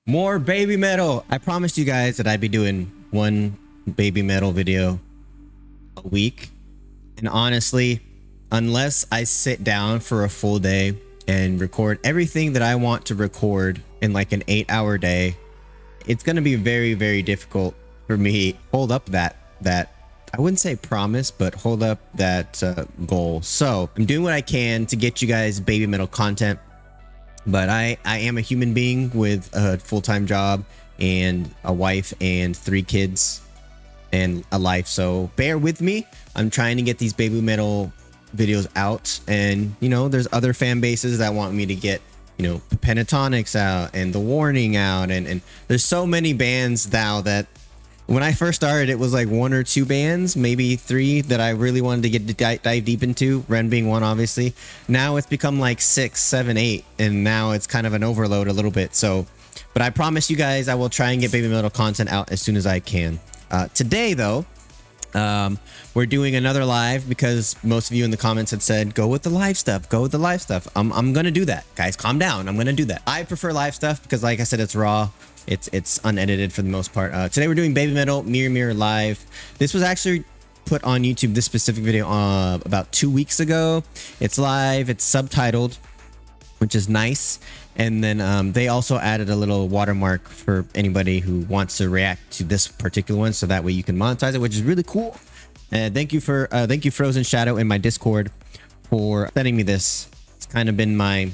More baby metal. I promised you guys that I'd be doing one baby metal video a week. And honestly, unless I sit down for a full day and record everything that I want to record in like an 8-hour day, it's going to be very, very difficult for me hold up that I wouldn't say promise, but hold up that goal. So I'm doing what I can to get you guys baby metal content. But I am a human being with a full-time job and a wife and 3 kids and a life. So bear with me. I'm trying to get these baby metal videos out. And, you know, there's other fan bases that want me to get, you know, Pentatonics out and The Warning out. And there's so many bands now that when I first started, it was like 1 or 2 bands, maybe 3 that I really wanted to get to dive deep into. Ren being one, obviously. Now it's become like 6, 7, 8, and now it's kind of an overload a little bit. So, but I promise you guys, I will try and get baby metal content out as soon as I can. Today, though, we're doing another live because most of you in the comments had said, go with the live stuff, go with the live stuff. I'm going to do that. Guys, calm down. I'm going to do that. I prefer live stuff because, like I said, it's raw. It's unedited for the most part. Today we're doing baby metal Mirror Mirror live. This was actually put on YouTube, this specific video, about 2 weeks ago. It's live, it's subtitled, which is nice. And then they also added a little watermark for anybody who wants to react to this particular one, so that way you can monetize it, which is really cool. Thank you Frozen Shadow in my Discord for sending me this. It's kind of been my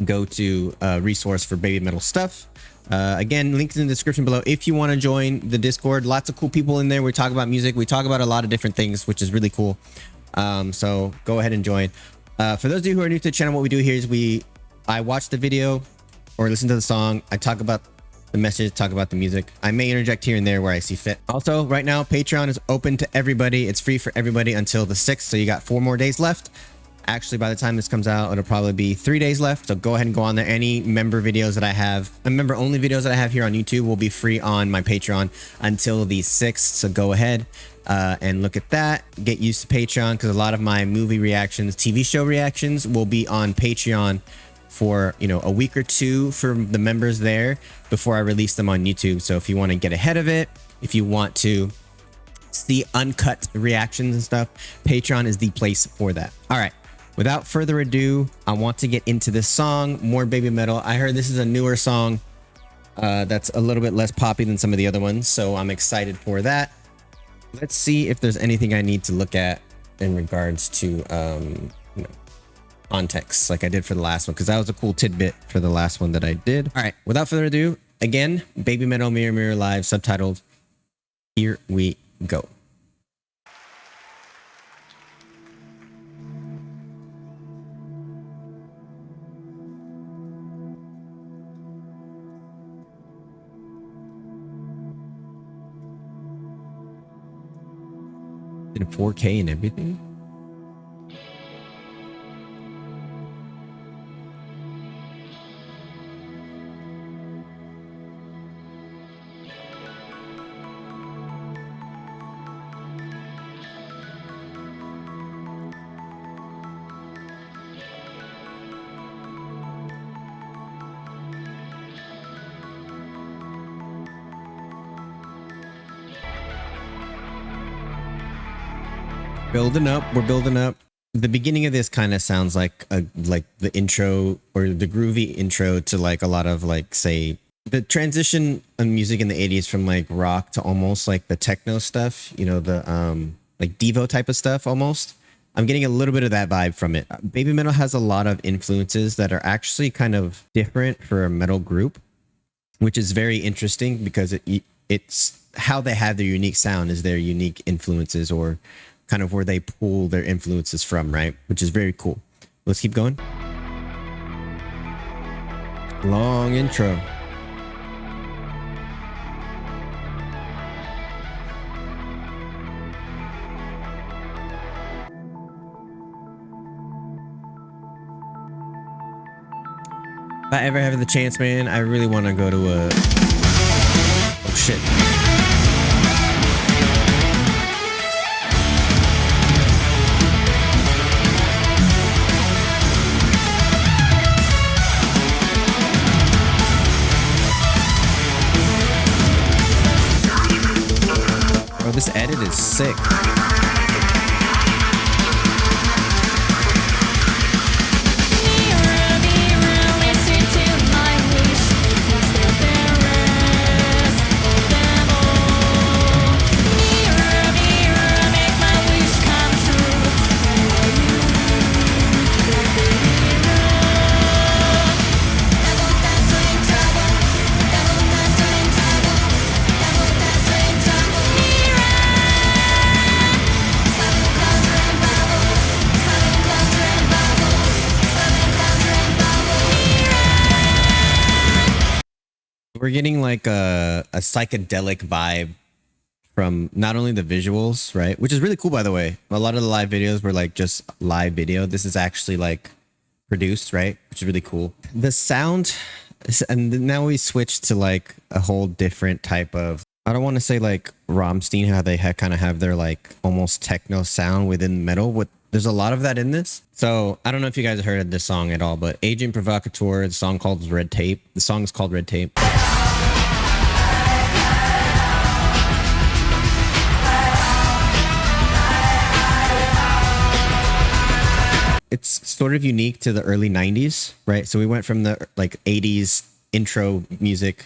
go-to resource for baby metal stuff. Again, links in the description below if you want to join the Discord. Lots of cool people in there. We talk about music, we talk about a lot of different things, which is really cool. So go ahead and join. For those of you who are new to the channel, what we do here is I watch the video or listen to the song, I talk about the message, talk about the music. I may interject here and there where I see fit. Also, right now Patreon is open to everybody. It's free for everybody until the 6th, so you got 4 more days left. Actually, by the time this comes out, it'll probably be 3 days left. So go ahead and go on there. Any member videos that I have, member only videos that I have here on YouTube will be free on my Patreon until the 6th. So go ahead and look at that. Get used to Patreon because a lot of my movie reactions, TV show reactions will be on Patreon for, you know, a week or 2 for the members there before I release them on YouTube. So if you want to get ahead of it, if you want to see uncut reactions and stuff, Patreon is the place for that. All right. Without further ado, I want to get into this song, more baby metal. I heard this is a newer song that's a little bit less poppy than some of the other ones, so I'm excited for that. Let's see if there's anything I need to look at in regards to you know, context, like I did for the last one, because that was a cool tidbit for the last one that I did. All right, without further ado, again, baby metal Mirror Mirror live, subtitled. Here we go. In 4K and everything. Building up, we're building up. The beginning of this kind of sounds like the intro or the groovy intro to like a lot of like, say, the transition of music in the 80s from like rock to almost like the techno stuff, you know, the like Devo type of stuff almost. I'm getting a little bit of that vibe from it. Baby metal has a lot of influences that are actually kind of different for a metal group, which is very interesting because it's how they have their unique sound is their unique influences, or kind of where they pull their influences from, right? Which is very cool. Let's keep going. Long intro. If I ever have the chance, man, I really want to go to a... Oh, shit. This edit is sick. We're getting like a psychedelic vibe from not only the visuals, right? Which is really cool, by the way. A lot of the live videos were like just live video. This is actually like produced, right? Which is really cool. The sound, and now we switch to like a whole different type of, I don't want to say like Rammstein, how they kind of have their like almost techno sound within metal. There's a lot of that in this. So I don't know if you guys have heard of this song at all, but Agent Provocateur, the song called Red Tape. The song is called Red Tape. It's sort of unique to the early 90s, right? So we went from the like 80s intro music.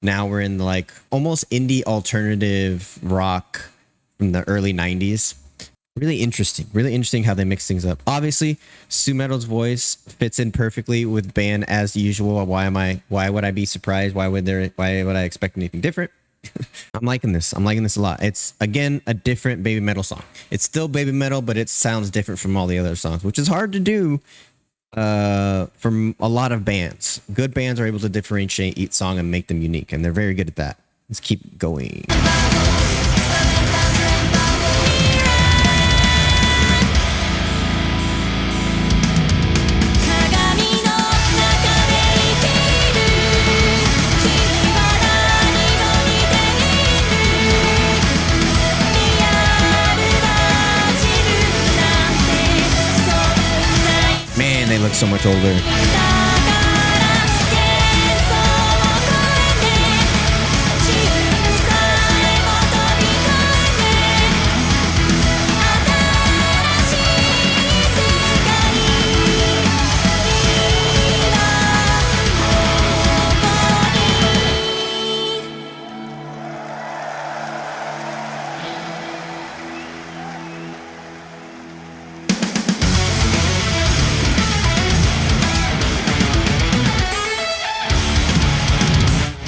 Now we're in like almost indie alternative rock from the early 90s. Really interesting how they mix things up. Obviously, SuMetal's voice fits in perfectly with band as usual. Why would I be surprised? Why would I expect anything different? I'm liking this a lot. It's again a different BabyMetal song. It's still BabyMetal, but it sounds different from all the other songs, which is hard to do from a lot of bands. Good bands are able to differentiate each song and make them unique, and they're very good at that. Let's keep going. Man, they look so much older.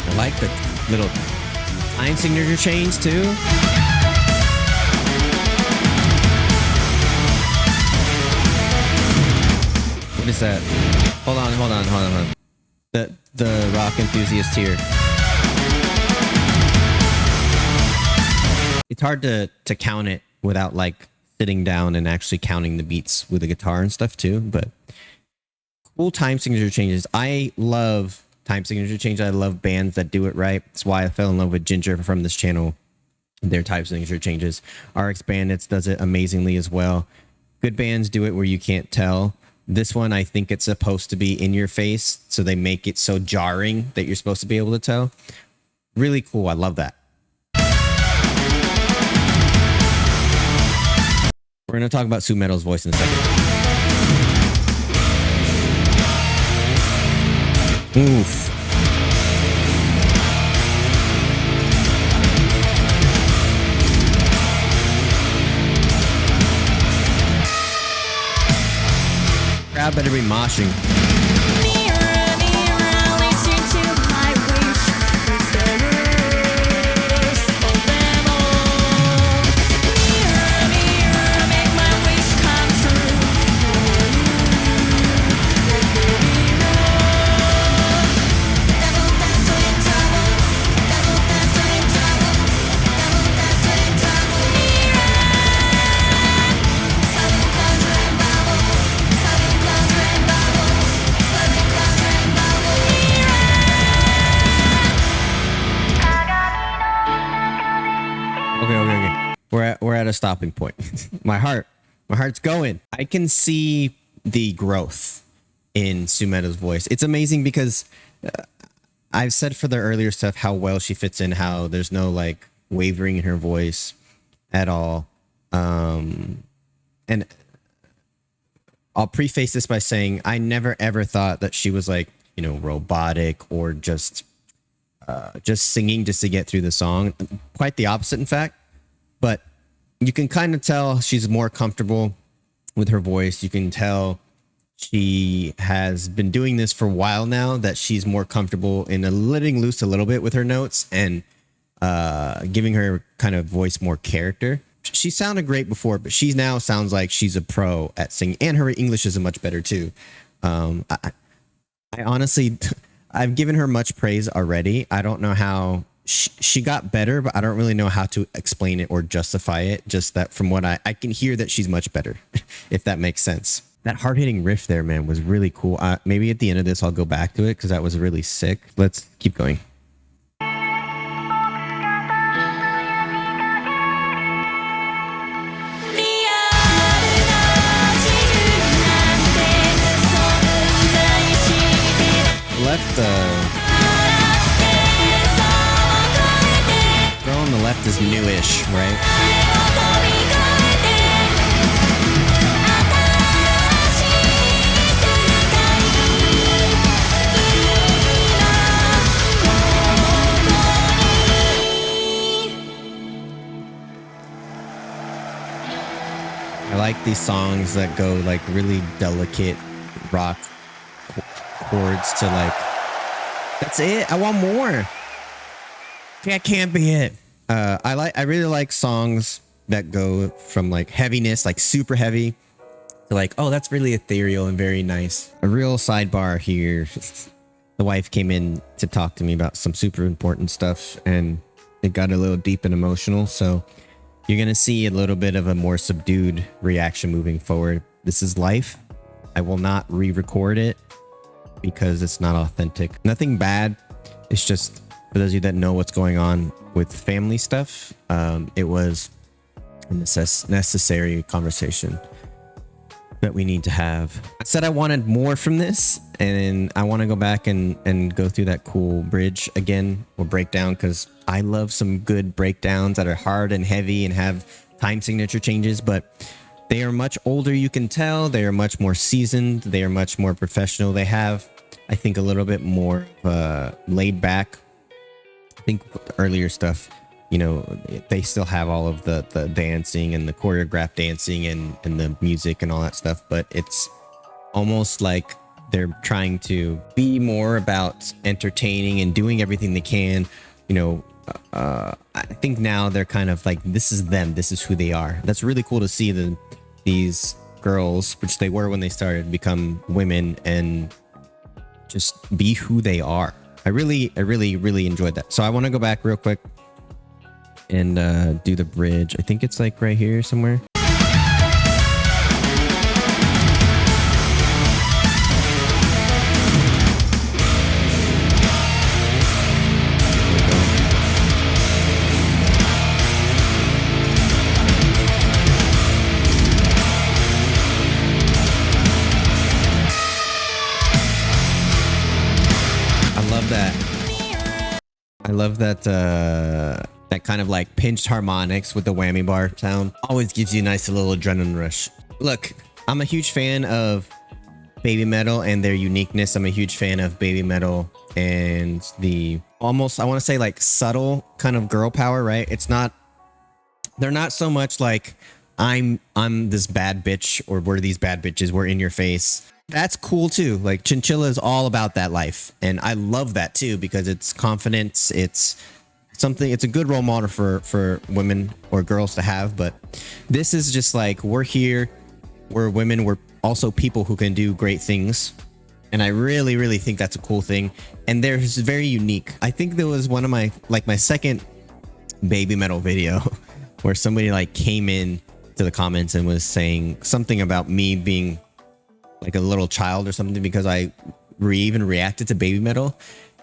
I like the little time signature change too. What is that? Hold on. The rock enthusiast here. It's hard to count it without like sitting down and actually counting the beats with the guitar and stuff too, but cool time signature changes. I love time signature change. I love bands that do it right. That's why I fell in love with Ginger from this channel. Their time signature changes. RX Bandits does it amazingly as well. Good bands do it where you can't tell. This one, I think it's supposed to be in your face, so they make it so jarring that you're supposed to be able to tell. Really cool. I love that. We're going to talk about SuMetal's voice in a second. Oof. Crowd better be moshing. Okay. We're at a stopping point. my heart's going. I can see the growth in SuMetal's voice. It's amazing because I've said for the earlier stuff how well she fits in, how there's no like wavering in her voice. at all. And I'll preface this by saying I never ever thought that she was like, you know, robotic or just singing just to get through the song. Quite the opposite, in fact. But you can kind of tell she's more comfortable with her voice. You can tell she has been doing this for a while now, that she's more comfortable in letting loose a little bit with her notes and giving her kind of voice more character. She sounded great before, but she now sounds like she's a pro at singing, and her English is much better too. I honestly, I've given her much praise already. I don't know how she got better, but I don't really know how to explain it or justify it. Just that from what I can hear that she's much better, if that makes sense. That hard-hitting riff there, man, was really cool. Maybe at the end of this, I'll go back to it because that was really sick. Let's keep going. Left, girl on the left is newish, right? I like these songs that go like really delicate rock chords to like, that's it. I want more. That can't be it. I really like songs that go from like heaviness, like super heavy, to like, oh, that's really ethereal and very nice. A real sidebar here. The wife came in to talk to me about some super important stuff, and it got a little deep and emotional. So you're going to see a little bit of a more subdued reaction moving forward. This is life. I will not re-record it because it's not authentic. Nothing bad. It's just, for those of you that know what's going on with family stuff, it was a necessary conversation that we need to have. I said I wanted more from this, and I want to go back and go through that cool bridge again, or breakdown, because I love some good breakdowns that are hard and heavy and have time signature changes, but they are much older, you can tell. They are much more seasoned. They are much more professional. They have, I think, a little bit more laid back. I think the earlier stuff, you know, they still have all of the dancing and the choreographed dancing and the music and all that stuff, but it's almost like they're trying to be more about entertaining and doing everything they can. You know, I think now they're kind of like, this is them, this is who they are. That's really cool to see these girls, which they were when they started, become women and just be who they are. I really enjoyed that. So I want to go back real quick and do the bridge. I think it's like right here somewhere. I love that that kind of like pinched harmonics with the whammy bar sound. Always gives you a nice little adrenaline rush. Look, I'm a huge fan of BabyMetal and their uniqueness. I'm a huge fan of BabyMetal and the almost, I want to say, like subtle kind of girl power, right? It's not, they're not so much like I'm this bad bitch, or we're these bad bitches, we're in your face. That's cool too. Like Chinchilla is all about that life, and I love that too, because it's confidence. It's something, it's a good role model for women or girls to have. But this is just like, we're here, we're women, we're also people who can do great things, and I really think that's a cool thing. And they're just very unique. I think there was one of my, like my second BabyMetal video where somebody like came in to the comments and was saying something about me being like a little child or something, because I even reacted to BabyMetal.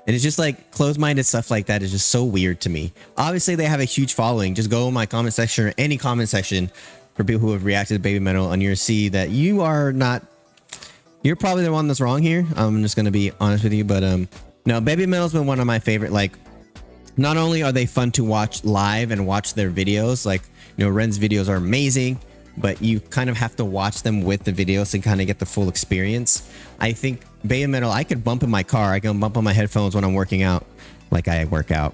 And it's just like closed-minded stuff like that is just so weird to me. Obviously they have a huge following. Just go in my comment section or any comment section for people who have reacted to BabyMetal, and you'll see that you are not, you're probably the one that's wrong here. I'm just going to be honest with you. But no, BabyMetal's been one of my favorite like Not only are they fun to watch live and watch their videos, like, you know, Ren's videos are amazing, but you kind of have to watch them with the videos to kind of get the full experience. I think BabyMetal, I could bump in my car. I can bump on my headphones when I'm working out, like I work out,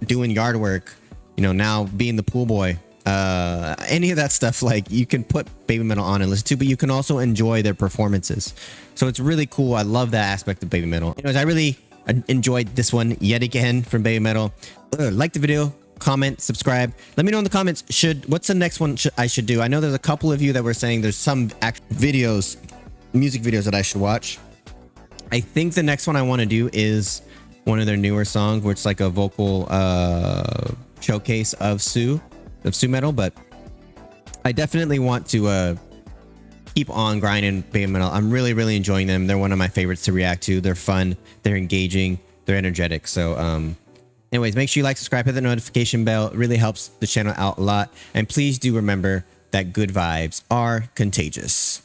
doing yard work, you know, now being the pool boy, any of that stuff. Like, you can put BabyMetal on and listen to, but you can also enjoy their performances. So it's really cool. I love that aspect of BabyMetal. Anyways, I really enjoyed this one yet again from BabyMetal. Like the video, comment, subscribe. Let me know in the comments, what's the next one I should do? I know there's a couple of you that were saying there's some videos, music videos that I should watch. I think the next one I want to do is one of their newer songs, where it's like a vocal showcase of SuMetal. But I definitely want to keep on grinding BabyMetal. I'm really enjoying them. They're one of my favorites to react to. They're fun, they're engaging, they're energetic. So anyways, make sure you like, subscribe, hit the notification bell. It really helps the channel out a lot. And please do remember that good vibes are contagious.